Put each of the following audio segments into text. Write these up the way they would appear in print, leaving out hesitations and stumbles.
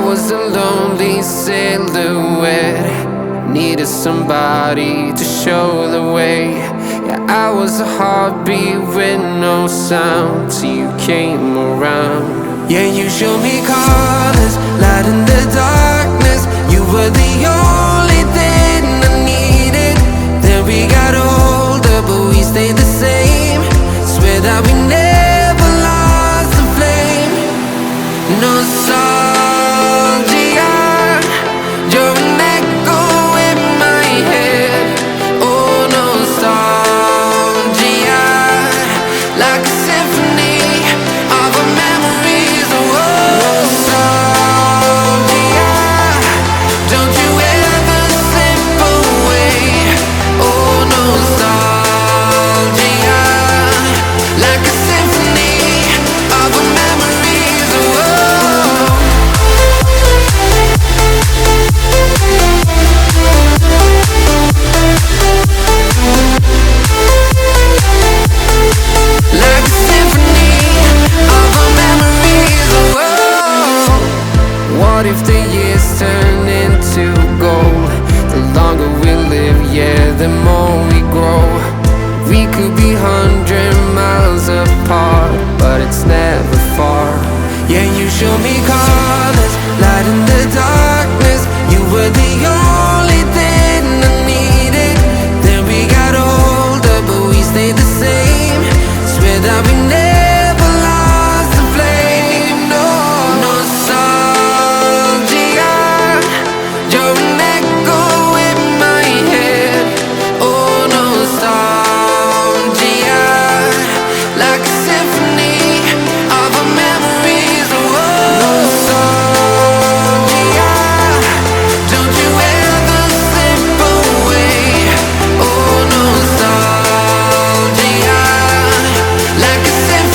was a lonely silhouette, needed somebody to show the way. Yeah, I was a heartbeat with no sound till you came around. Yeah, you showed me colors, light in the darkness. You were the only thing I needed. Then we got older, but we stayed the same. Swear that we never lost the flame. Nostalgia, you're an echo in my head. Oh, nostalgia, like a symphony of our memories. Oh, nostalgia, don't you ever slip away. Oh, nostalgia, like a symphony of our memories. Oh, like a symphony of our memories. Oh, what if the years turn into gold? The longer we live, yeah, the more we grow. We could be 100 miles apart, but it's never far. Yeah, you show me colors, light in the darkness. You were the only thing I needed. Then we got older, but we stayed the same. Swear that we never lost the flame. No, nostalgia, you're an echo in my head. Oh, nostalgia, like a symphony of our memories. Oh, nostalgia, don't you ever slip away. Oh, nostalgia, like a symphony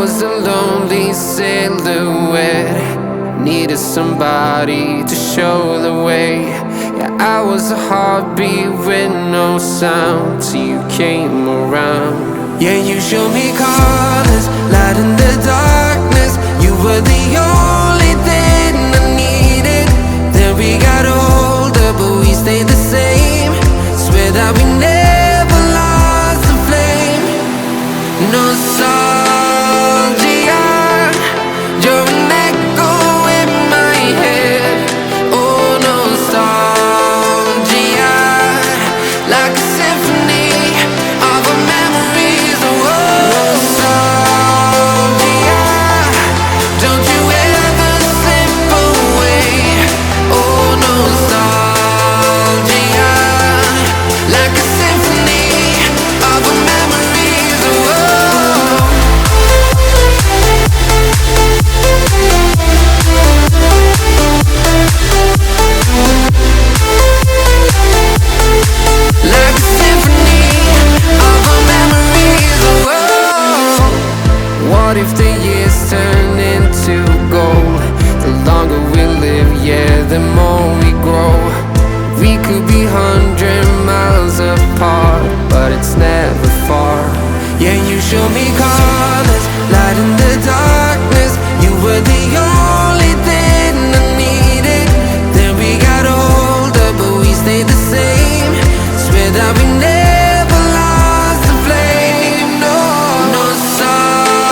was a lonely silhouette, needed somebody to show the way. Yeah, I was a heartbeat with no sound till you came around. Yeah, you showed me colors, light in the darkness. You were the only thing I needed. Then we got older, but we stayed the same. Swear that we never lost the flame. Nostalgia, you're an echo in my head. Oh, nostalgia, like a symphony of our memories. Oh, nostalgia, don't you ever slip away. Oh, nostalgia, like a symphony of our memories. Oh, like a symphony of our memories. Oh, what if the years turn into gold? The longer we live, yeah, the more we grow. We could be 100 miles apart, but it's never far. Yeah, you show me colors, light in the darkness. You were the only thing I needed. Then we got older, but we stayed the same. Swear that we never lost the flame. No, nostalgia,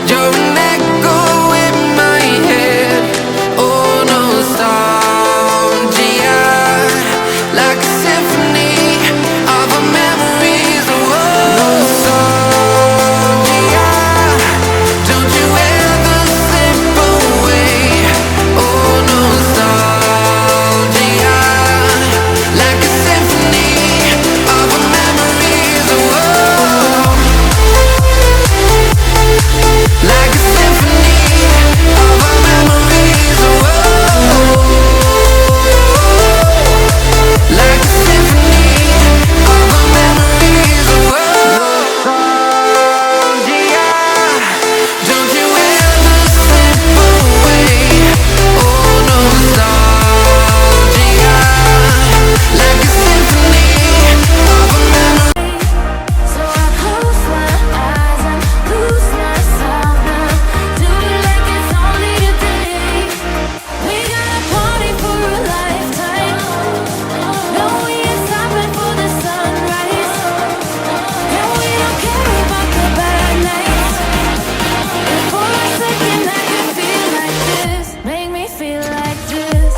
you're an echo in my head. Oh, nostalgia, like a symphony of our memories. Oh, nostalgia, don't you ever slip away. Oh, nostalgia, like a symphony of our memories. Oh, like a symphony of our memories. Oh, like a symphony of our memories. Oh, nostalgia, don't you ever slip away. Oh, nostalgia, like a symphony of our memories. So I close my eyes and lose myself now. Do it like it's only a day. We got a party for a lifetime. No, we ain't stopping for the sunrise. And we don't care about the bad nights. And for a second I can feel like this. Make me feel like this.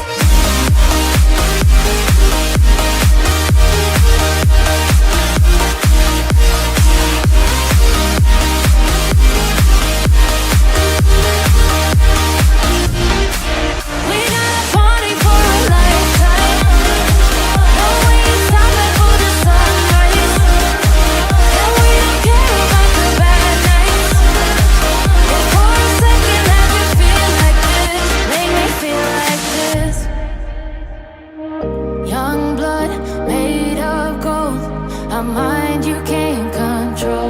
We got a party for a lifetime. No, we ain't stopping for the sunrise. And we don't care about the bad nights. And for a second I can feel like this. Make me feel like this. Young blood made of gold. A mind you can't control.